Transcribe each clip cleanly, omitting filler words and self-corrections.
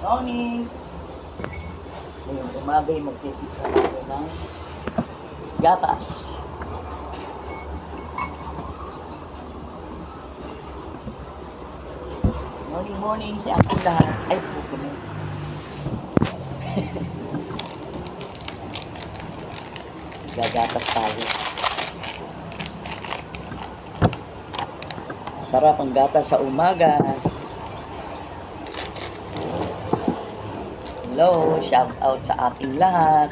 Morning! Ngayong umaga'y magtitipla tayo ng gatas. Morning, morning sa ating lahat. Ay, puto mo. Gagatas tayo. Sarap ang gatas sa umaga. Hello, shout out sa ating lahat.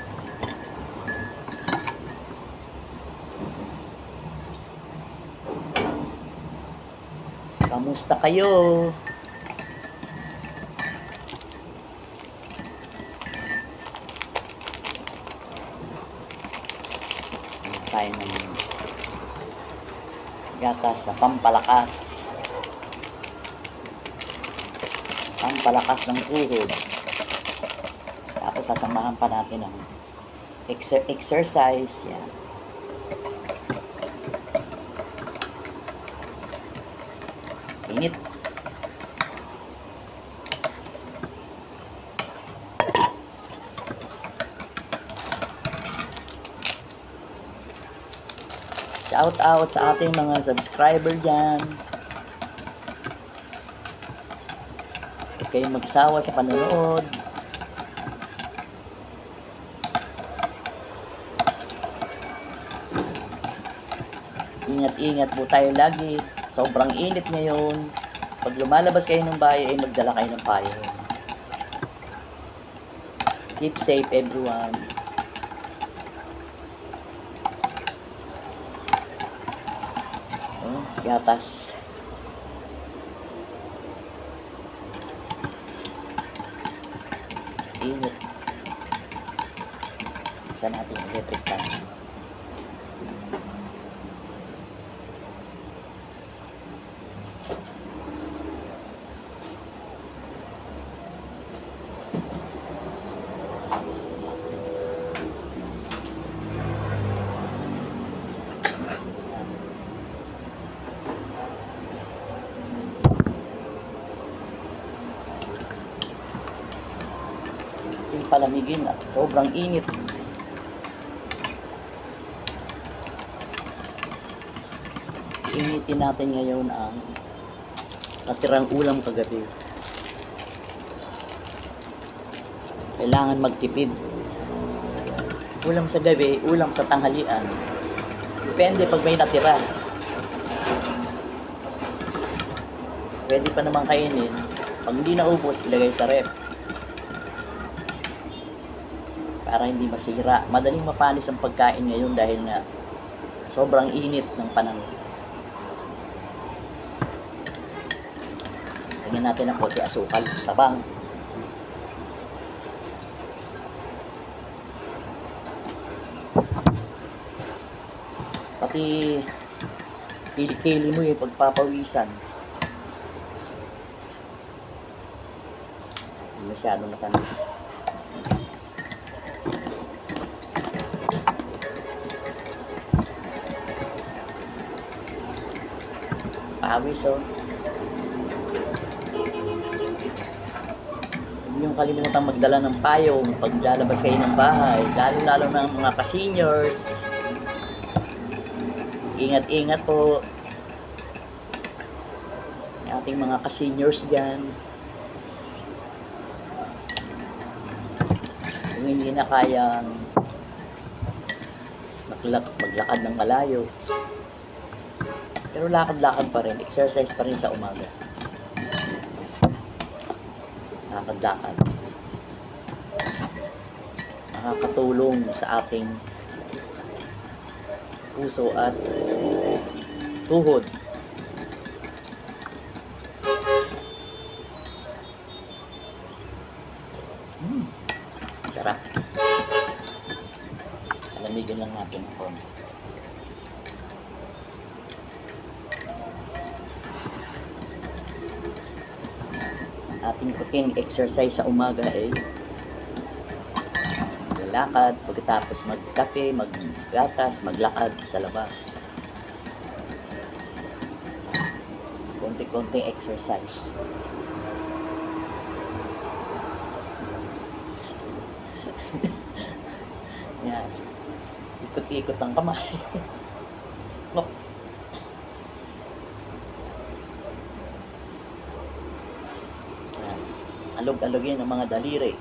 Kamusta kayo? Tayo ng gatas sa pampalakas. Pampalakas ng tuhod. Tapos sasamahan pa natin ng exercise. Yan. Init. Shout out sa ating mga subscriber dyan. Huwag kayong magsawa sa panonood. Ingat-ingat po tayo lagi. Sobrang init ngayon. Pag lumalabas kayo ng bahay, ay magdala kayo ng payo. Keep safe everyone. Gatas. Init. Buksan natin yung electric fan. Palamigin at sobrang init. Initin natin ngayon ang natirang ulam kagabi. Kailangan magtipid. Ulam sa gabi, ulam sa tanghalian. Depende pag may natira. Pwede pa naman kainin. Pag hindi naubos, ilagay sa ref. Para hindi masira. Madaling mapanis ang pagkain ngayon dahil nga sobrang init ng panahon. Tingnan natin ang konti asukal, tabang. Pati pili-pili mo yung pagpapawisan. Hindi masyadong matamis. Pawis, oh. Huwag niyong kalimutan magdala ng payong pag lalabas kayo ng bahay, lalo-lalo ng mga ka-seniors. Ingat-ingat po yung ating mga ka-seniors dyan. Kung hindi na kayang maglakad ng malayo, pero lakad-lakad pa rin, exercise pa rin sa umaga. Lakad-lakad. Nakakatulong sa ating puso at tuhod. Sarap. Alamigin lang natin ang konti. Ating routine exercise sa umaga ay lalakad, pagkatapos magkape, maggatas, maglakad sa labas. Konti-konting exercise. ikot-ikot ang kamay. Hop. Yan. Alog-alogin ang mga daliri.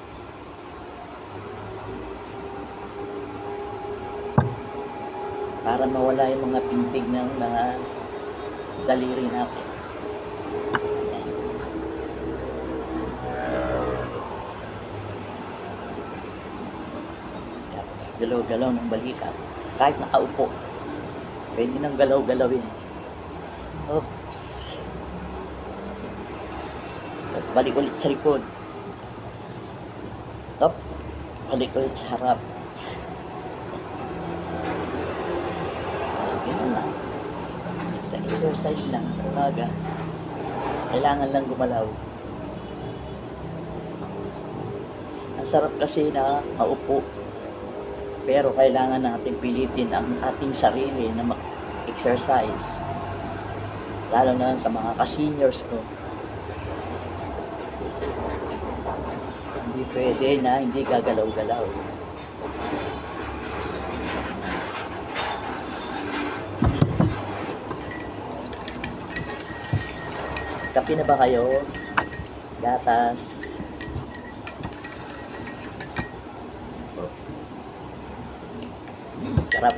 Para mawala yung mga pintig ng mga daliri natin. Yan. Tapos galaw-galaw ng balikat. Kahit nakaupo, pwede nang galaw-galawin. Oops. At balik ulit sa likod. Oops. Balik ulit sa harap. Ganun lang. Sa exercise lang sa umaga. Kailangan lang gumalaw. Ang sarap kasi na maupo. Pero kailangan natin pilitin ang ating sarili na mag-exercise. Lalo na sa mga ka-seniors ko. Hindi pwede na hindi gagalaw-galaw. Kape na ba kayo? Gatas. Sarap.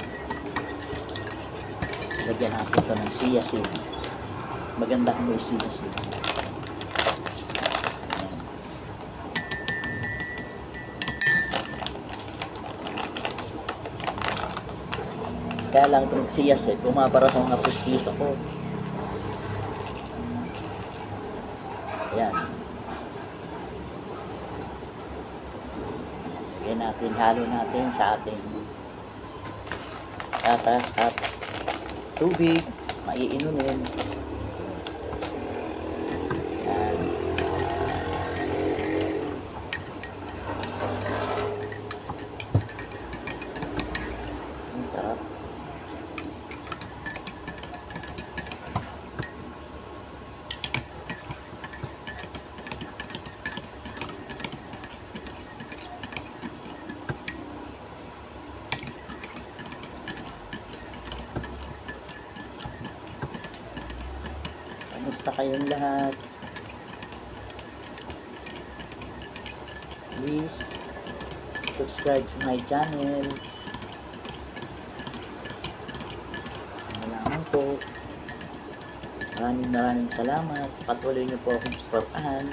Lagyan natin ito ng chia seed. Maganda kung may chia seed. Kaya lang itong chia seed, bumabara sa mga pustiso ko. Ayan. Lagyan natin, halo natin sa ating gatas at tubig, maiinumin. Yan. Ang sarap. Kamusta kayong lahat? Please subscribe sa my channel. Salamat po. Maraming salamat. Patuloy niyo po akong suportahan.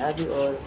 Love you all.